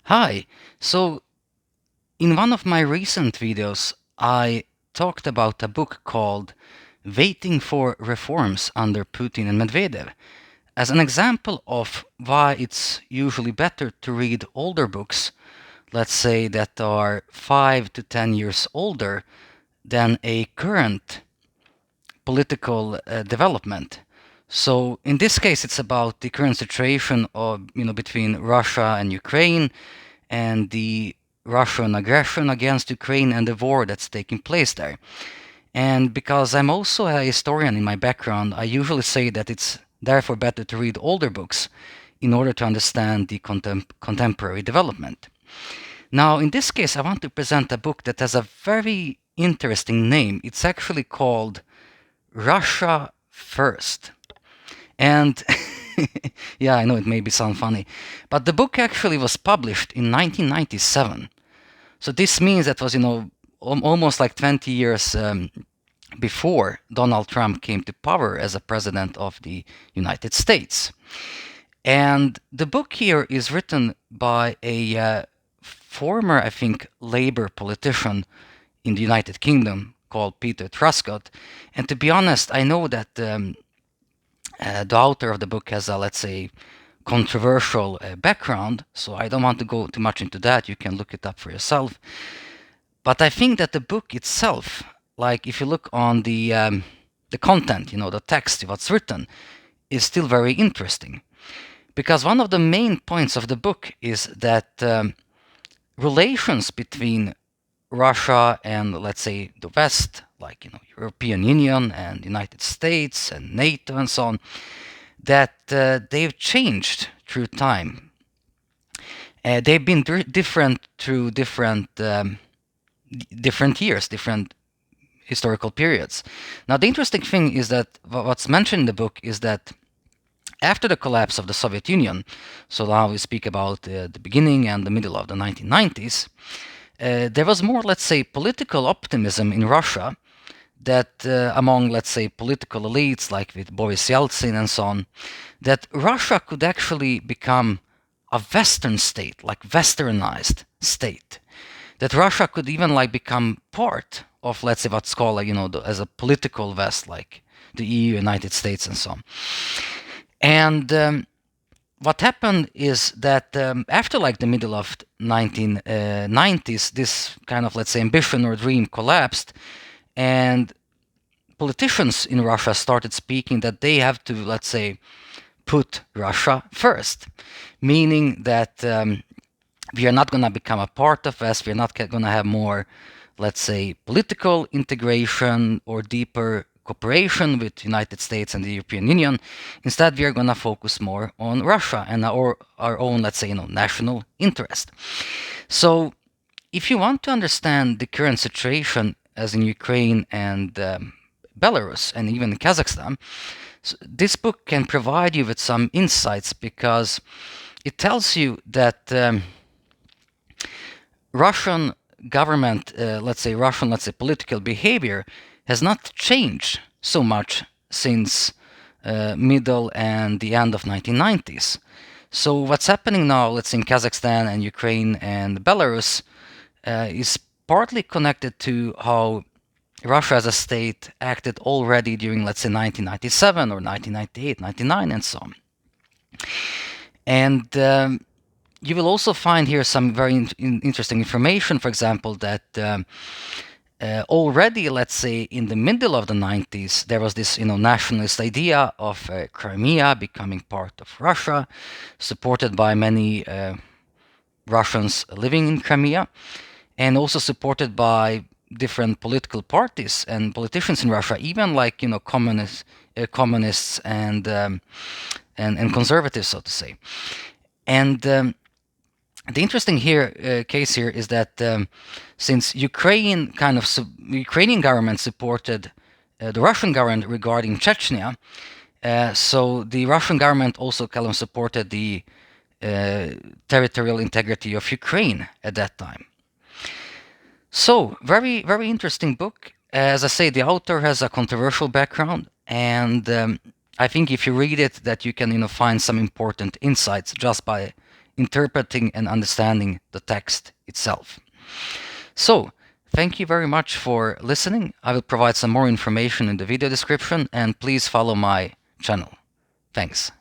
Hi. So, in one of my recent videos, I talked about a book called Waiting for Reforms under Putin and Medvedev as an example of why it's usually better to read older books, let's say that are 5 to 10 years older than a current political development. So in this case, it's about the current situation of, between Russia and Ukraine and the Russian aggression against Ukraine and the war that's taking place there. And because I'm also a historian in my background, I usually say that it's therefore better to read older books in order to understand the contemporary development. Now, in this case, I want to present a book that has a very interesting name. It's actually called Russia First. And yeah, I know it maybe sound funny, but the book actually was published in 1997. So this means that was, almost like 20 years before Donald Trump came to power as a president of the United States. And the book here is written by a former, I think, Labour politician in the United Kingdom called Peter Truscott. And to be honest, I know that the author of the book has a, let's say, controversial background, so I don't want to go too much into that. You can look it up for yourself. But I think that the book itself, like if you look on the content, the text, what's written, is still very interesting. Because one of the main points of the book is that relations between Russia and, let's say, the West, like European Union and United States and NATO and so on, that they've changed through time. They've been different through different years, different historical periods. Now, the interesting thing is that what's mentioned in the book is that after the collapse of the Soviet Union, so now we speak about the beginning and the middle of the 1990s, there was more, let's say, political optimism in Russia that among, let's say, political elites like with Boris Yeltsin and so on, that Russia could actually become a Western state, like westernized state. That Russia could even like become part of, let's say, what's called, like, as a political West, like the EU, United States, and so on. And what happened is that after like the middle of 1990s, this kind of, let's say, ambition or dream collapsed, and politicians in Russia started speaking that they have to, let's say, put Russia first, meaning that we are not going to become a part of us, we're not going to have more, let's say, political integration or deeper cooperation with the United States and the European Union. Instead, we are going to focus more on Russia and our own, let's say, national interest. So if you want to understand the current situation as in Ukraine and Belarus and even Kazakhstan, this book can provide you with some insights because it tells you that Russian government, let's say political behavior has not changed so much since middle and the end of 1990s. So what's happening now, let's say in Kazakhstan and Ukraine and Belarus, is partly connected to how Russia as a state acted already during, let's say, 1997 or 1998, 99, and so on. And you will also find here some very interesting information, for example, that already, let's say, in the middle of the 90s, there was this, nationalist idea of Crimea becoming part of Russia, supported by many Russians living in Crimea, and also supported by different political parties and politicians in Russia, even like communists and conservatives, so to say. And the interesting case here is that since Ukrainian government supported the Russian government regarding Chechnya, so the Russian government also kind of supported the territorial integrity of Ukraine at that time. So, very, very interesting book. As I say, the author has a controversial background, and I think if you read it, that you can, find some important insights just by interpreting and understanding the text itself. So, thank you very much for listening. I will provide some more information in the video description, and please follow my channel. Thanks.